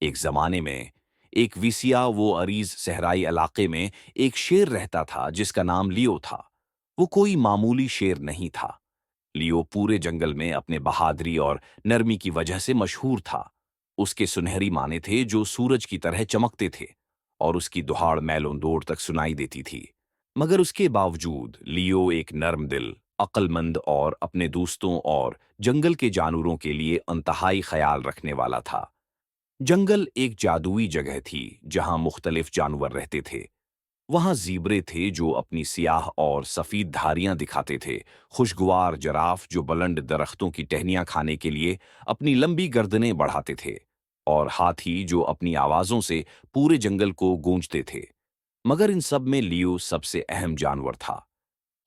एक जमाने में एक विसिया वो अरीज सहराई इलाके में एक शेर रहता था जिसका नाम लियो था। वो कोई मामूली शेर नहीं था। लियो पूरे जंगल में अपने बहादुरी और नरमी की वजह से मशहूर था। उसके सुनहरी माने थे जो सूरज की तरह चमकते थे और उसकी दुहाड़ मैलों दूर तक सुनाई देती थी। मगर उसके बावजूद लियो एक नर्म दिल, अक्लमंद और अपने दोस्तों और जंगल के जानवरों के लिए अंतहाई ख्याल रखने वाला था। जंगल एक जादुई जगह थी जहां मुख्तलिफ जानवर रहते थे। वहां जीब्रे थे जो अपनी सियाह और सफेद धारियां दिखाते थे, खुशगवार जराफ जो बुलंद दरख्तों की टहनियां खाने के लिए अपनी लंबी गर्दनें बढ़ाते थे, और हाथी जो अपनी आवाजों से पूरे जंगल को गूंजते थे। मगर इन सब में लियो सबसे अहम जानवर था।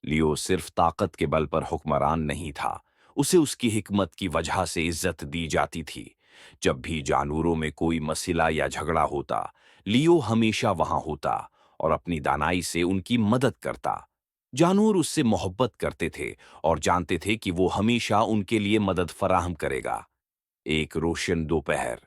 लियो सिर्फ ताकत के बल पर हुक्मरान नहीं था, उसे उसकी हिकमत की वजह से इज्जत दी जाती थी। जब भी जानवरों में कोई मसला या झगड़ा होता, लियो हमेशा वहां होता और अपनी दानाई से उनकी मदद करता। जानवर उससे मोहब्बत करते थे और जानते थे कि वो हमेशा उनके लिए मदद फराहम करेगा। एक रोशन दोपहर,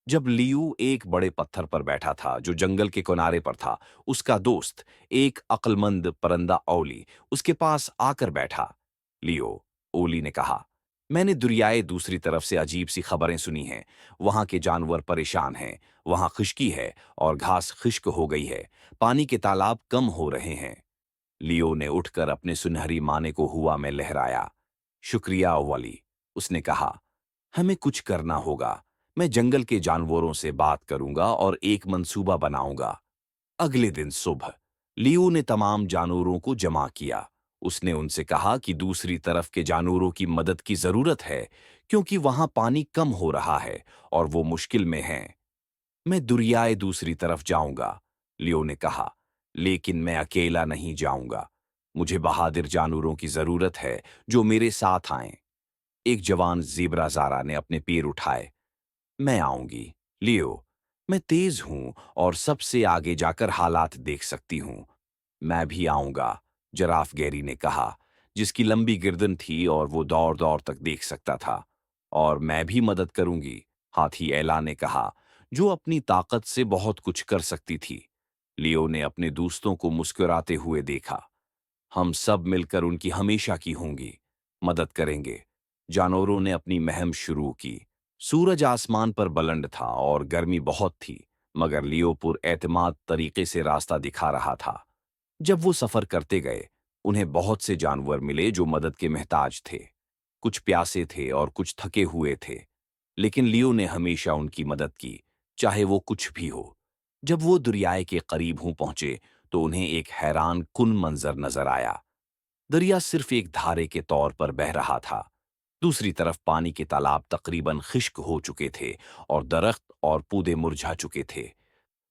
जब लियू एक बड़े पत्थर पर बैठा था जो जंगल के किनारे पर था, उसका दोस्त, एक अक्लमंद परिंदा ओली, उसके पास आकर बैठा। लियो, ओली ने कहा, मैंने दुरियाए दूसरी तरफ से अजीब सी खबरें सुनी हैं। वहां के जानवर परेशान हैं, वहां खुश्की है और घास खुश्क हो गई है, पानी के तालाब कम हो रहे हैं। लियो ने उठकर अपने सुनहरी माने को हुआ में लहराया। शुक्रिया ओली, उसने कहा, हमें कुछ करना होगा। मैं जंगल के जानवरों से बात करूंगा और एक मंसूबा बनाऊंगा। अगले दिन सुबह लियो ने तमाम जानवरों को जमा किया। उसने उनसे कहा कि दूसरी तरफ के जानवरों की मदद की जरूरत है क्योंकि वहां पानी कम हो रहा है और वो मुश्किल में हैं। मैं दुरियाए दूसरी तरफ जाऊंगा, लियो ने कहा, लेकिन मैं अकेला नहीं जाऊंगा। मुझे बहादुर जानवरों की जरूरत है जो मेरे साथ आएं। एक जवान ज़ेब्रा ज़ारा ने अपने पैर उठाए। मैं आऊंगी, लियो। मैं तेज हूं और सबसे आगे जाकर हालात देख सकती हूं। मैं भी आऊंगा, जराफ गैरी ने कहा, जिसकी लंबी गर्दन थी और वो दौड़-दौड़ तक देख सकता था। और मैं भी मदद करूंगी, हाथी एला ने कहा, जो अपनी ताकत से बहुत कुछ कर सकती थी। लियो ने अपने दोस्तों को मुस्कुराते हुए देखा। हम सब मिलकर उनकी हमेशा की होंगी, मदद करेंगे। जानवरों ने अपनी महम शुरू की। सूरज आसमान पर बुलंद था और गर्मी बहुत थी, मगर लियो पुरएतमाद तरीके से रास्ता दिखा रहा था। जब वो सफर करते गए, उन्हें बहुत से जानवर मिले जो मदद के मोहताज थे। कुछ प्यासे थे और कुछ थके हुए थे, लेकिन लियो ने हमेशा उनकी मदद की, चाहे वो कुछ भी हो। जब वो दरियाए के करीब हों पहुंचे, तो उन्हें एक हैरान कुन मंजर नजर आया। दरिया सिर्फ एक धारे के तौर पर बह रहा था। दूसरी तरफ पानी के तालाब तकरीबन खुश्क हो चुके थे और दरख्त और पौधे मुरझा चुके थे।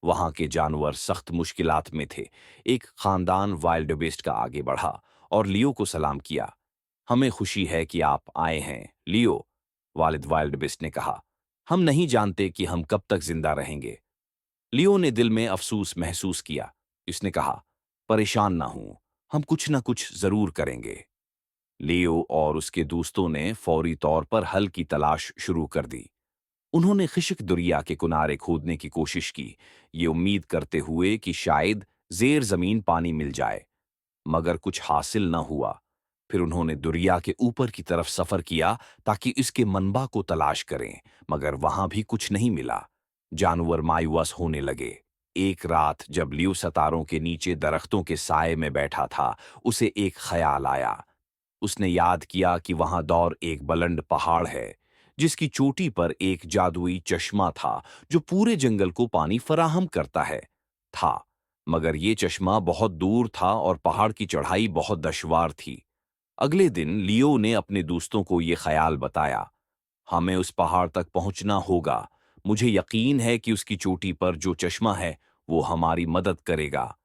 वहां के जानवर सख्त मुश्किलात में थे। एक खानदान वाइल्ड बेस्ट का आगे बढ़ा और लियो को सलाम किया। हमें खुशी है कि आप आए हैं, लियो, वालिद वाइल्ड बेस्ट ने कहा। हम नहीं जानते कि हम कब तक जिंदा रहेंगे। लियो ने दिल में अफसोस महसूस किया। इसने कहा, परेशान ना हूं, हम कुछ ना कुछ जरूर करेंगे। लियो और उसके दोस्तों ने फौरी तौर पर हल की तलाश शुरू कर दी। उन्होंने खिशक दरिया के किनारे खोदने की कोशिश की, ये उम्मीद करते हुए कि शायद जेर जमीन पानी मिल जाए, मगर कुछ हासिल न हुआ। फिर उन्होंने दरिया के ऊपर की तरफ सफर किया ताकि इसके मनबा को तलाश करें, मगर वहां भी कुछ नहीं मिला। जानवर मायूस होने लगे। एक रात जब लियो सितारों के नीचे दरख्तों के साए में बैठा था, उसे एक ख्याल आया। उसने याद किया कि वहां दौर एक बुलंद पहाड़ है जिसकी चोटी पर एक जादुई चश्मा था जो पूरे जंगल को पानी फराहम करता है था। मगर ये चश्मा बहुत दूर था और पहाड़ की चढ़ाई बहुत दुश्वार थी। अगले दिन लियो ने अपने दोस्तों को ये ख्याल बताया, हमें उस पहाड़ तक पहुंचना होगा। मुझे यकीन है कि उसकी चोटी पर जो चश्मा है वो हमारी मदद करेगा।